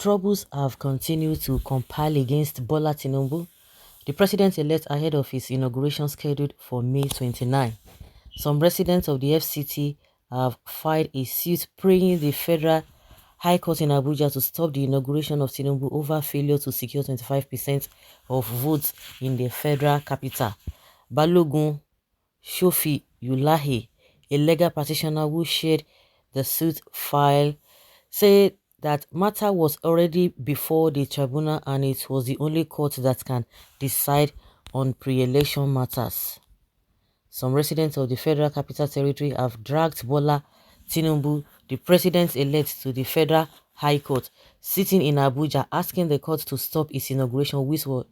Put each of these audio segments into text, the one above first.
Troubles have continued to compile against Bola Tinubu, the president-elect, ahead of his inauguration scheduled for May 29. Some residents of the FCT have filed a suit praying the Federal High Court in Abuja to stop the inauguration of Tinubu over failure to secure 25% of votes in the federal capital. Balogun Shofi Yulahi, a legal practitioner who shared the suit file, said that matter was already before the tribunal and it was the only court that can decide on pre-election matters. Some residents of the Federal Capital Territory have dragged Bola Tinubu, the president-elect, to the Federal High Court, sitting in Abuja, asking the court to stop its inauguration,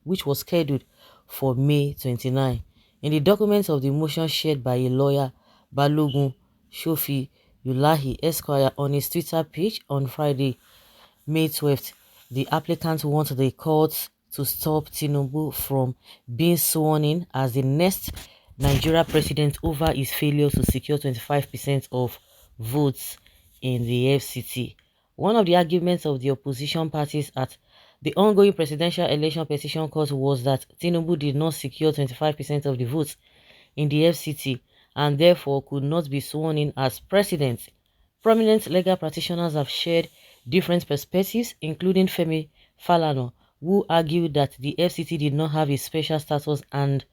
which was scheduled for May 29. In the documents of the motion shared by a lawyer, Balogun Shofi Yulahi Esquire, on his Twitter page on Friday, May 12th, the applicant wants the court to stop Tinubu from being sworn in as the next Nigeria president over his failure to secure 25% of votes in the FCT. One of the arguments of the opposition parties at the ongoing presidential election petition court was that Tinubu did not secure 25% of the votes in the FCT and therefore could not be sworn in as president. Prominent legal practitioners have shared different perspectives, including Femi Falana, who argued that the FCT did not have a special status and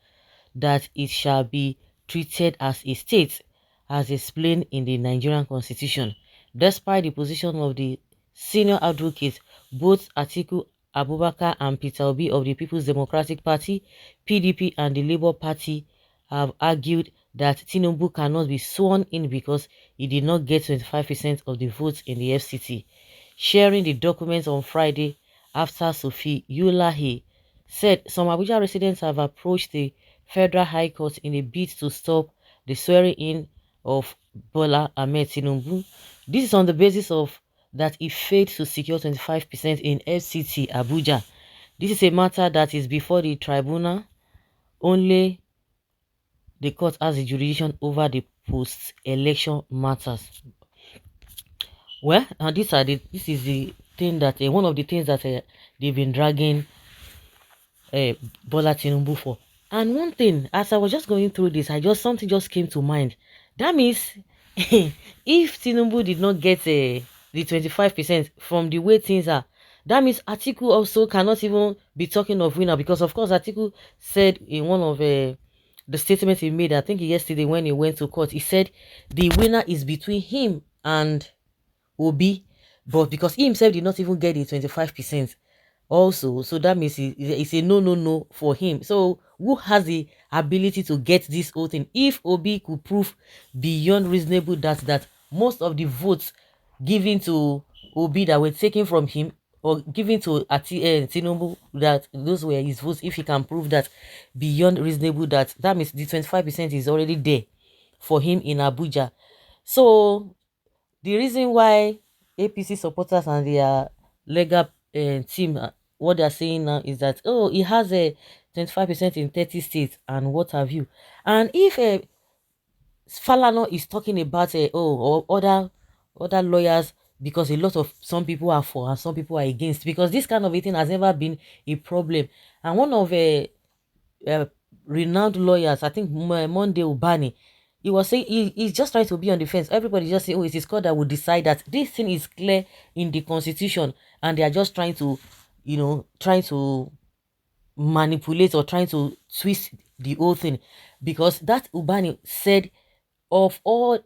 that it shall be treated as a state, as explained in the Nigerian constitution. Despite the position of the senior advocates, both Atiku Abubakar and Peter Obi of the People's Democratic Party, PDP, and the Labour Party have argued that Tinubu cannot be sworn in because he did not get 25% of the votes in the FCT. Sharing the documents on Friday after Sophie Yulahi said some Abuja residents have approached the Federal High Court in a bid to stop the swearing-in of Bola Ahmed Tinubu. This is on the basis of that he failed to secure 25% in FCT Abuja. This is a matter that is before the tribunal. Only the court has the jurisdiction over the post-election matters. Well, and this is the thing that one of the things that they've been dragging Bola Tinubu for. And one thing, as I was just going through this, something just came to mind. That means if Tinubu did not get the 25% from the way things are, that means Atiku also cannot even be talking of winner, because of course Atiku said in one of the statements he made, I think yesterday when he went to court, he said the winner is between him and Obi, but because he himself did not even get the 25% also, so that means it's a no for him. So who has the ability to get this whole thing? If Obi could prove beyond reasonable doubt that most of the votes given to Obi that were taken from him or given to Tinubu, that those were his votes, if he can prove that beyond reasonable doubt, that means the 25% is already there for him in Abuja. So the reason why APC supporters and their legal team, what they're saying now is that, oh, he has a 25% in 30 states and what have you. And if Falana is talking about or other lawyers, because a lot of some people are for and some people are against, because this kind of a thing has never been a problem. And one of renowned lawyers, I think Monday Ubani, he was saying he's just trying to be on the fence. Everybody just say, oh, it is court that will decide that. This thing is clear in the constitution and they are just trying to, trying to manipulate or trying to twist the whole thing. Because that Ubani said of all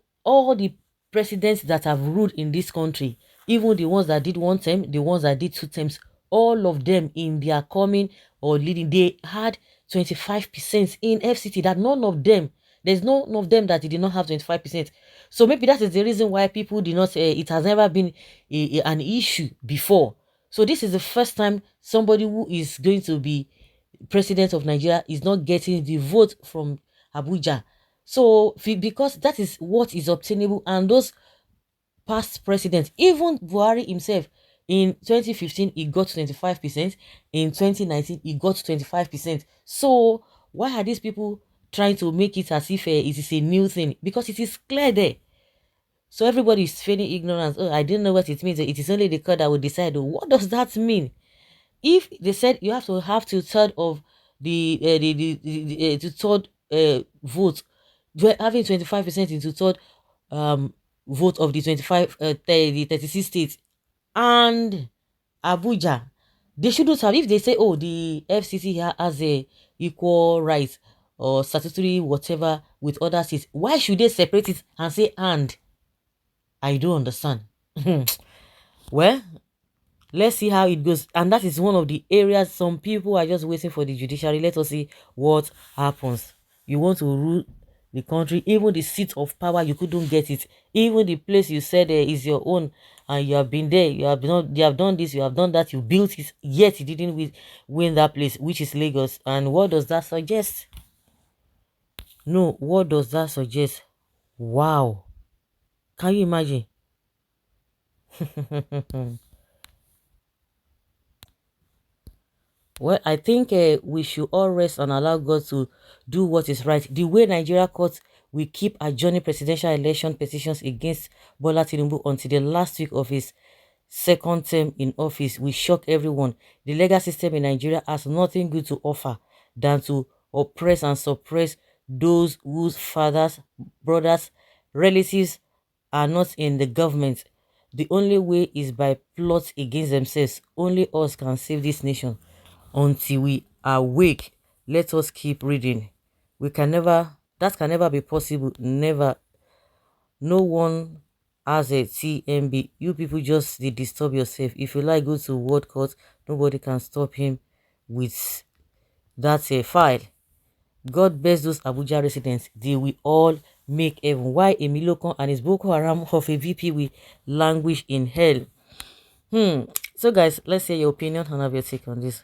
the presidents that have ruled in this country, even the ones that did one term, the ones that did two terms, all of them in their coming or leading, they had 25% in FCT. That there's none of them that did not have 25%. So maybe that is the reason why people did not it has never been an issue before. So this is the first time somebody who is going to be president of Nigeria is not getting the vote from Abuja. So because that is what is obtainable, and those past presidents, even Buhari himself, in 2015 he got 25%, in 2019 he got 25%. So why are these people trying to make it as if it is a new thing? Because it is clear there. So everybody is feeling ignorance. Oh, I didn't know what it means. It is only the court that will decide. Oh, what does that mean? If they said you have to third of the third vote, having 25% into third um vote of the 25 the 36 states and Abuja, they shouldn't have. If they say, oh, the FCC has a equal rights or statutory whatever with other states, why should they separate it and say and? I don't understand. Well, let's see how it goes. And that is one of the areas some people are just waiting for the judiciary. Let us see what happens. You want to rule the country, even the seat of power, you couldn't get it. Even the place you said is your own, and you have been there, you have done this, you have done that, you built it, yet you didn't win that place, which is Lagos. And what does that suggest? No, what does that suggest? Wow. Can you imagine? Well, I think we should all rest and allow God to do what is right. The way Nigeria courts will keep adjourning presidential election petitions against Bola Tinubu until the last week of his second term in office will shock everyone. The legal system in Nigeria has nothing good to offer than to oppress and suppress those whose fathers, brothers, relatives are not in the government. The only way is by plots against themselves. Only us can save this nation. Until we awake, let us keep reading. We can never, that can never be possible. Never. No one has a TMB. You people just they disturb yourself. If you like, go to World Court. Nobody can stop him with that file. God bless those Abuja residents. They will all make heaven. Why Emilokon and his Boko Haram of a VP will languish in hell? So guys, let's hear your opinion and have your take on this.